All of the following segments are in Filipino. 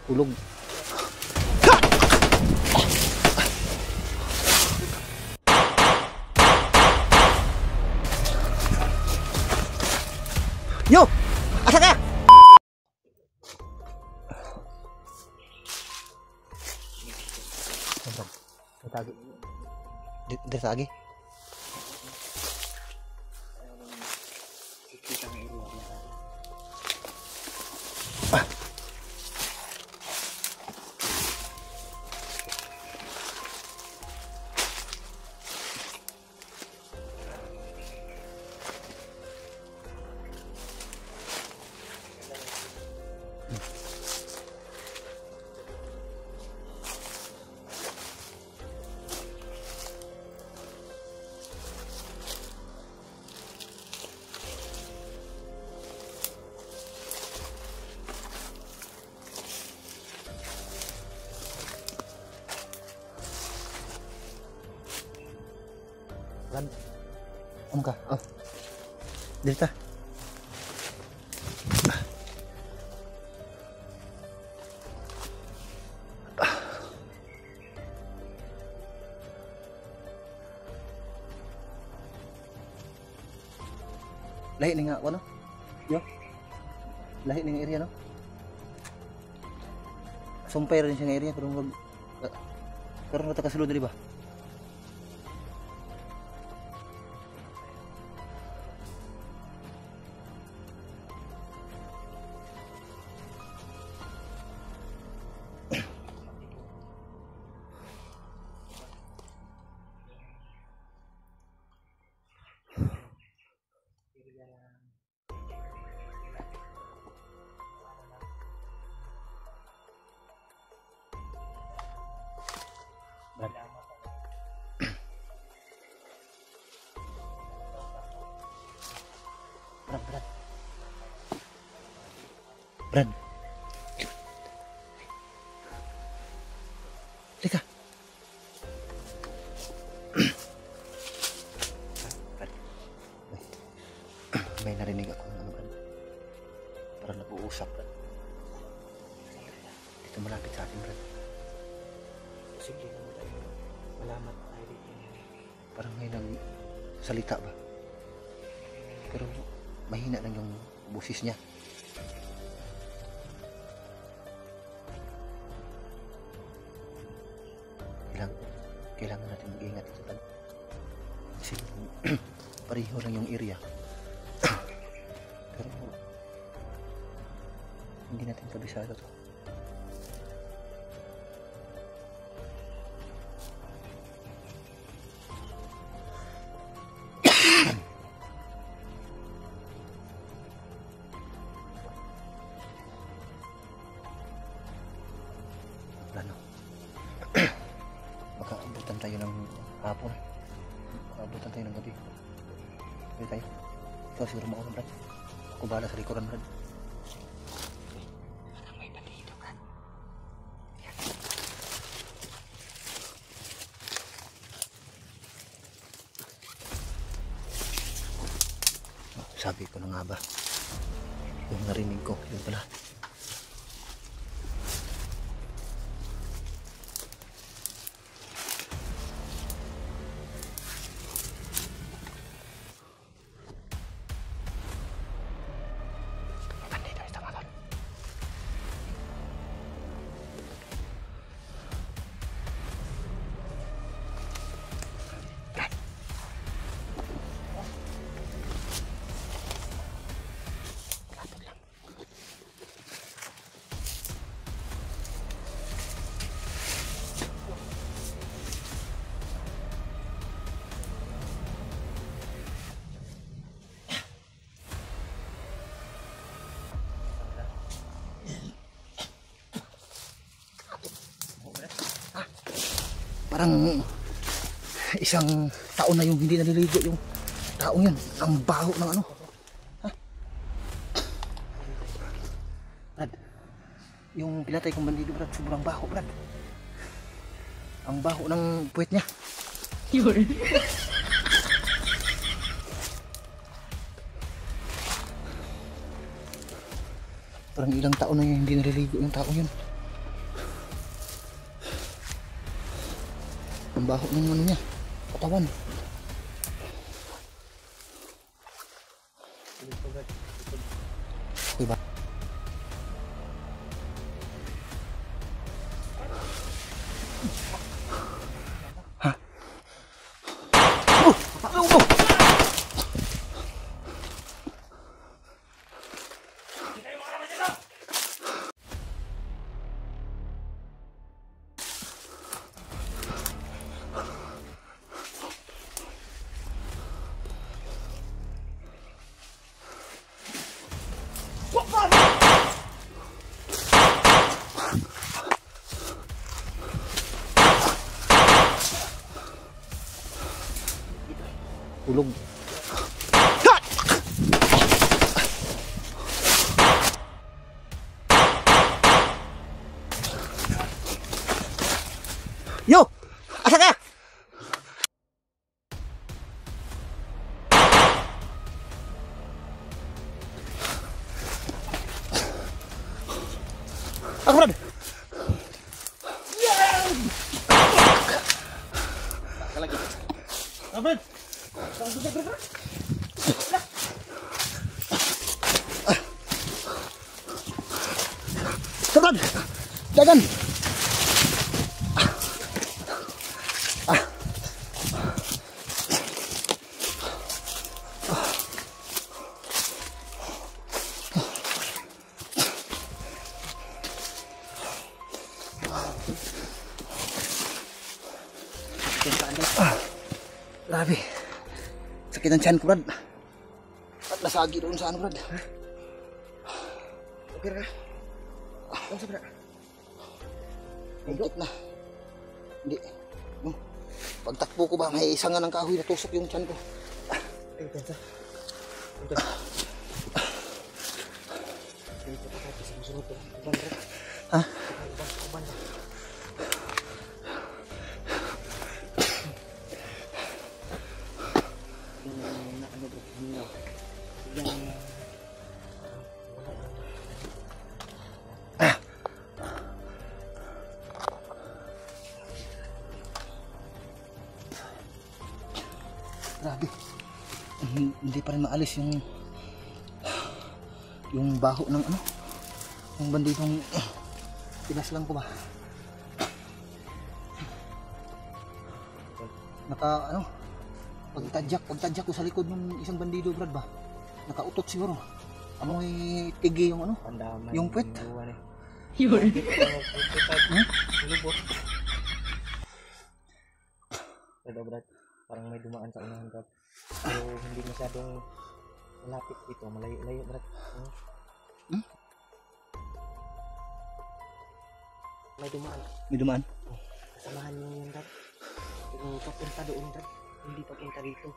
Hulog. Yo! Asa ka? Tagi. Dito tagi. Kan? Ka? Oh. Dito. Lahi ni nga ako, no? Yo? Lahi ni nga area, no? Sumpay rin siya nga area, pero nata kasulod, di ba? Brad. Teka. May narinig ako ng ano, Brad. Parang napuusap, Brad. Dito malapit sa atin, Brad. Sige, malamat tayo dito. Parang may nagsalita ba? Pero mahina lang yung boses niya. Kailangan natin mag-ingat ito, Brad. Kasi pareho lang yung area. Pero hindi natin kabisado to. Plano. Makaabutan tayo ng hapon. Makaabutan tayo ng gabi. Pwede tayo. Ikaw siguro mauna, Brad. Ako bahala sa likuran, Brad. Parang may bandido, Brad. Yan. Sabi ko na nga ba, yung narinig ko, yun pala. Parang isang taon na yung hindi naliligo yung taong yun. Ang baho ng ano. Ha? Brad, yung pinatay kong bandido, Brad, sobrang baho, Brad. Ang baho ng puwet niya. Yun. Parang ilang taon na yung hindi naliligo yung taong yun. Ang baho ng ano niya. Katawan. Okay ba? Ha? Ulog. Yo! Asa ka? Ako Brad! Brad! Brad! Dagan! Grabe. Sakit ang tiyan ko, Brad. At nasagi doon sa ano, Brad. Okay na. Ano sa Brad? Muntik na. Hindi. Pagtakbo ko ba, may isang nga ng kahoy na tusok yung tiyan ko. Ay, tensa. Ha? Grabe. Hindi pa rin maalis yung baho ng ano, yung banditong pinaslang ko ba. Pagtadyak ko sa likod ng isang bandido, Brad ba. Nakautot siguro. Amoy tigi yung ano, Pandaman, yung puwet. Yun. Lubot. Pero Brad, parang may dumaan sa unahan, Brad. Pero hindi masyadong malapit dito, malayo-layo, Brad. May dumaan. May dumaan. Kasamahan niyo yun, Brad. Pero papunta doon, Brad. Hindi papunta dito.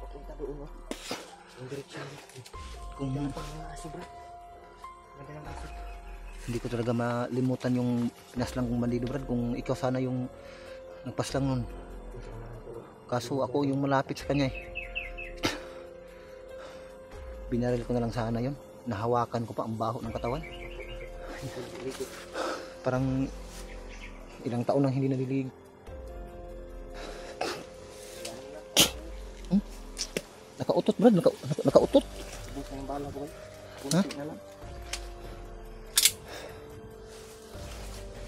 Papunta doon, oh. Yung direksyon dito. Kung Dapat mga aso, Brad. Madalang aso. hindi ko talaga malimutan yung pinaslang kong bandido, Brad, kung ikaw sana yung nagpaslang nun. Kaso ako yung malapit sa kanya eh. Binaril ko na lang sana yun. Nahawakan ko pa ang baho ng katawan. Parang ilang taon nang hindi naliligo. Nakautot, Brad, nakautot. Subok na yung bala ko, Brad. Ha? Punti na lang.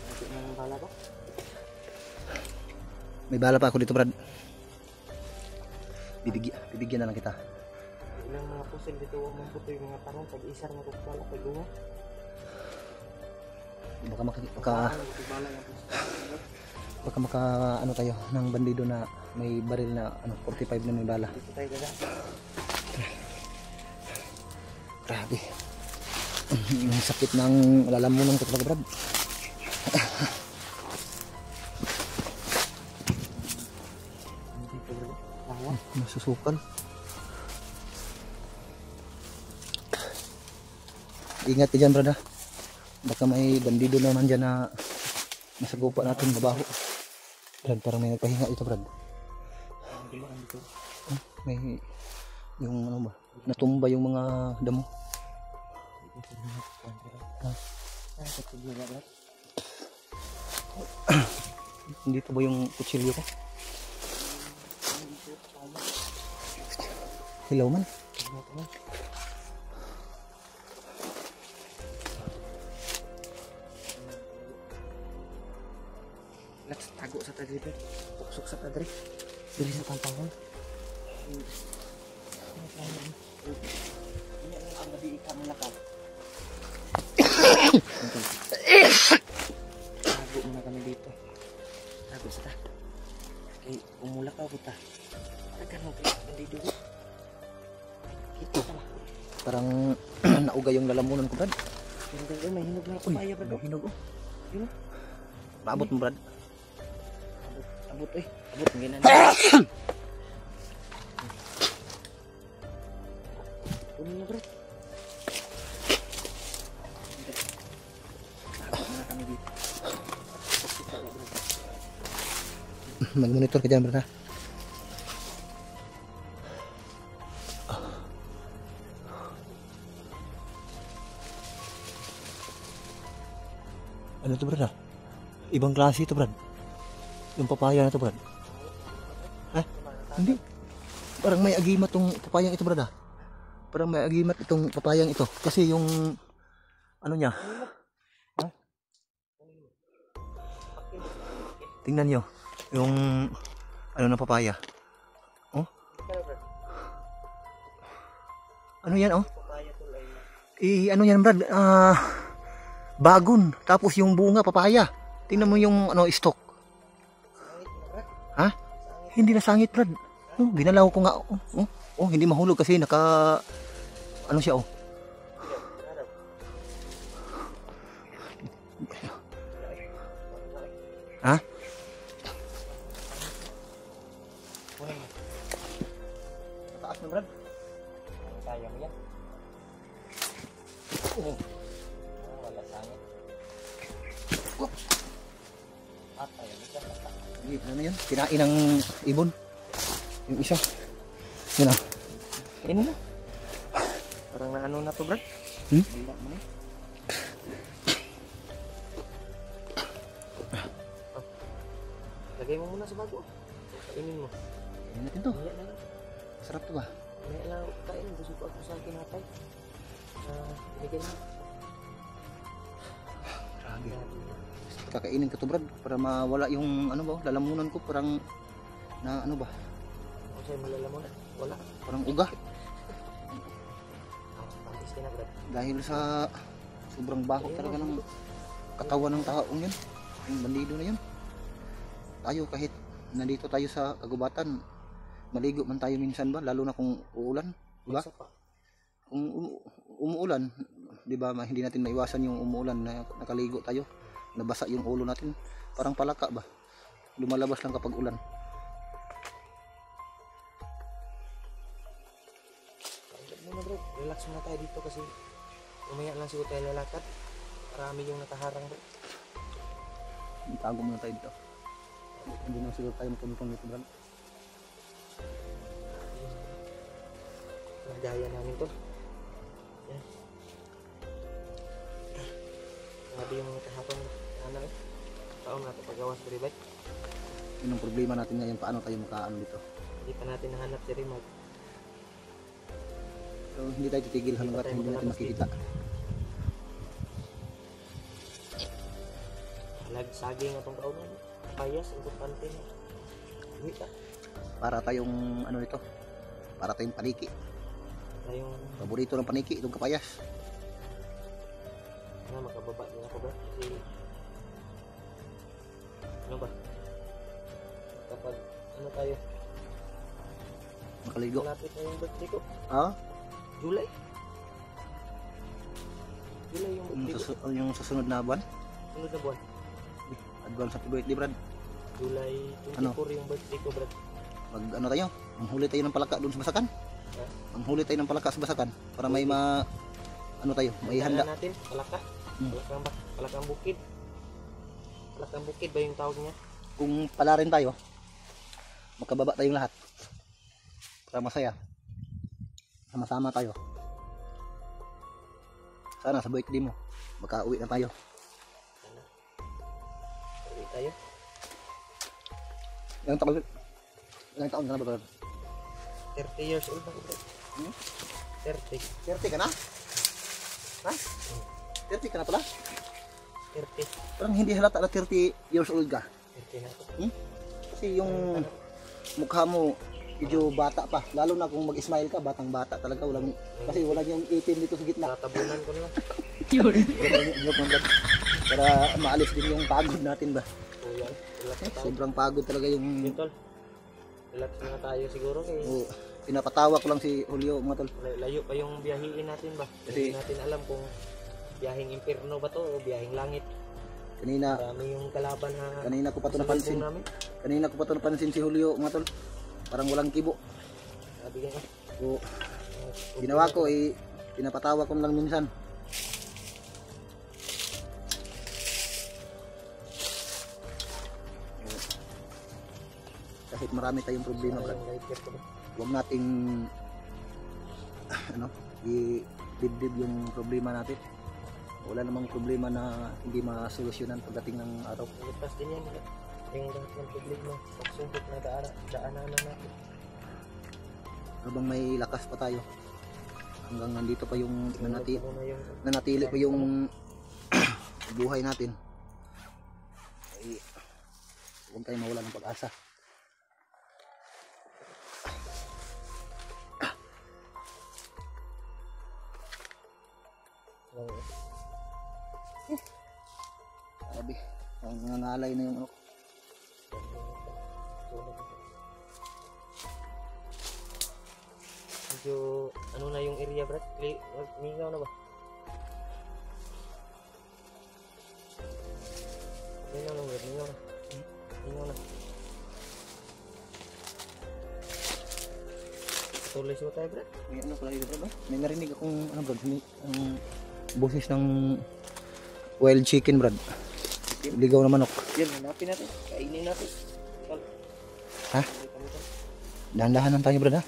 Punti na yung bala ko. May bala pa ako dito, Brad. Bibigyan na lang kita. Ilang mga pusil dito, mamputo yung mga tanong. Pag-isar mo kung bala, pag-unga. Baka maka ano tayo ng bandido na may baril na ano 45 na may bala. Dito tayo gada. Grabe. Yung sakit ng lalamunan ko talaga, Brad. Dito, Brad. Tawa. Masusukal. Ingat ka dyan, Brad, ha? Baka may bandido naman dyan na masagupa natin mabaho. Brad, parang may nagpahinga ito, Brad. Dumaan dito. May yung ano ba, natumba yung mga damo. Hindi pa ba yung kutsilyo ko? Hilaw man. Let's tago sa tadri, bro. Puksok sa tadri. Dili sa pantawon. Ini lang ang gabi ka malakaw. Tago muna kami dito. Tago sa ta. Kay umulakaw kita. Tagan mo kay bandido. Kita ka ba? Parang nauga yung lalamunan ko, Brad. Hindi, may hinog na papaya, bro. May hinog, oh. Yun. Maabot mo, Brad. Abot eh. Abot ng ginana. Punin na, bro. Tago muna kami dito. Mag-monitor ka dyan, Brad, ha? Ano to, Brad, ha? Ibang klase ito, Brad. Yung papaya na to, Brad. Ha? Hindi. Parang may agimat tong papayang ito, Brad, ha? Parang may agimat itong papayang ito. Kasi yung ano niya. Ha? Tingnan nyo. Yung ano na papaya. Oh? Ano yan, oh? Ano yan, Brad? Bagon. Tapos yung bunga, papaya. Tingnan mo yung ano, stalk. Ha? Hindi nasangit, Brad. Oh, ginalaw ko nga. Oh, hindi mahulog kasi naka ano siya, oh. Ha? Mataas na, Brad. Kaya mo yan. Wala sangit. At ayun, Ano yan? Kinain ng ibon. Yung isa. Yun, ah. ini na. Parang na ano na to, Brad. Bila mo na. Lagay mo muna sa bago. Kainin mo. Kainin natin to. Maya na lang. Sarap to ba? Maya lang ako kain. Gusto ko ako sa kinatay. Binigay mo. Grabe. Kakainin ko to, Brad, para mawala yung ano ba, lalamunan ko, parang na ano ba, Kung sa'yo malalaman, wala. parang uga. Tapos ka na, Brad. Dahil sa sobrang baho talaga ng katawan ng taong yun. Yung bandido na yun. Tayo kahit nandito tayo sa kagubatan, maligo man tayo minsan ba, lalo na kung uulan, diba? Isa pa. Kung umuulan, di ba, hindi natin maiwasan yung umuulan na nakaligo tayo, nabasa yung ulo natin, parang palaka ba, lumalabas lang kapag ulan. Muna, bro, relax muna tayo dito kasi umaya lang siguro tayo lalakad. Marami yung nakaharang, bro. Itago muna tayo dito. Hindi na siguro tayo mapunong nito, Brad. Nagaya namin to. Yan. Grabe yung nakahapon. Ano eh. Taon natin paggawa sa revive. Yun ang problema natin ngayon, paano tayo makaano dito. Hindi pa natin nahanap si remote. So hindi tayo titigil hanggat hindi natin makikita. Saging atong kaunan. Payas, importante na. Uwi ka. Para tayong ano nito, para tayong paniki. Tayong Paborito ng paniki, itong kapayas. makababa din ako, bro. Kasi ano ba? Kapag ano tayo? Makaligo. Malapit na yung birthday ko. Ah? July. July yung birthday ko. Yung susunod na buwan? Sunod na buwan. Advance happy birthday, Brad. July 24 yung birthday ko, bro. Mag ano tayo? Manghuli tayo ng palaka doon sa Basakan. Ha? Manghuli tayo ng palaka sa Basakan para may ano tayo, may handa. Natin, palaka. Palakang bukid. Palakang bukid ba yung tawag niya? Kung pala rin tayo, magkababa tayong lahat. Para masaya. Sama-sama tayo. Sana sa birthday mo, makauwi na tayo. Uwi tayo. Ilang taon, ilang taon ka na ba, brad? 30 years old ako, bro. 30. 30 ka na? Ha? 30 ka na pala? 30. Parang hindi halata na 30 years old ka. 30 na ako. Kasi yung mukha mo medyo bata pa. Lalo na kung mag-smile ka, batang bata talaga. Walang, kasi wala yung itim dito sa gitna. Tatabunan ko na lang. Joke lang, brad. Para maalis din yung pagod natin ba. Kuya, relax na tayo. Sobrang pagod talaga yung... Yun, tol. Relax na tayo siguro kay Oh, pinapatawa ko lang si Julio, mga tol. layo pa yung biyahiin natin ba? Kasi- Hindi natin alam kung biyahing impierno ba to o biyahing langit. Kanina, Marami yung kalaban na kanina ko pa to sa napansin. lubong namin. Kanina ko pa to napansin si Julio, mga tol. Parang walang kibo. Sabi nga, So, ginawa ko eh, pinapatawa ko lang minsan. Kahit marami tayong problema, brad. yung rider ko ba? Huwag nating ano, i-dibdib yung problema natin. Wala namang problema na hindi masolusyonan pagdating ng araw. Ligtas din yan. Yung lahat ng problema, pagsubok na daanan na natin. Habang may lakas pa tayo, hanggang nandito pa yung nanatili pa yung buhay natin, ay huwag tayong mawala ng pag-asa. Sabi, ang nangalay na yung ano. Medyo, ano na yung area, Brad? Mingaw na ba? Mingaw na, Brad. Mingaw na. Mingaw na. Tuloy siya tayo, Brad. May ano pala dito, bro? May narinig akong ano, bro, ang boses ng wild chicken, brad. Ligaw na manok. Yan, hanapin natin. Kainin natin. Ha? Dahan-dahan lang tayo, brad, ha?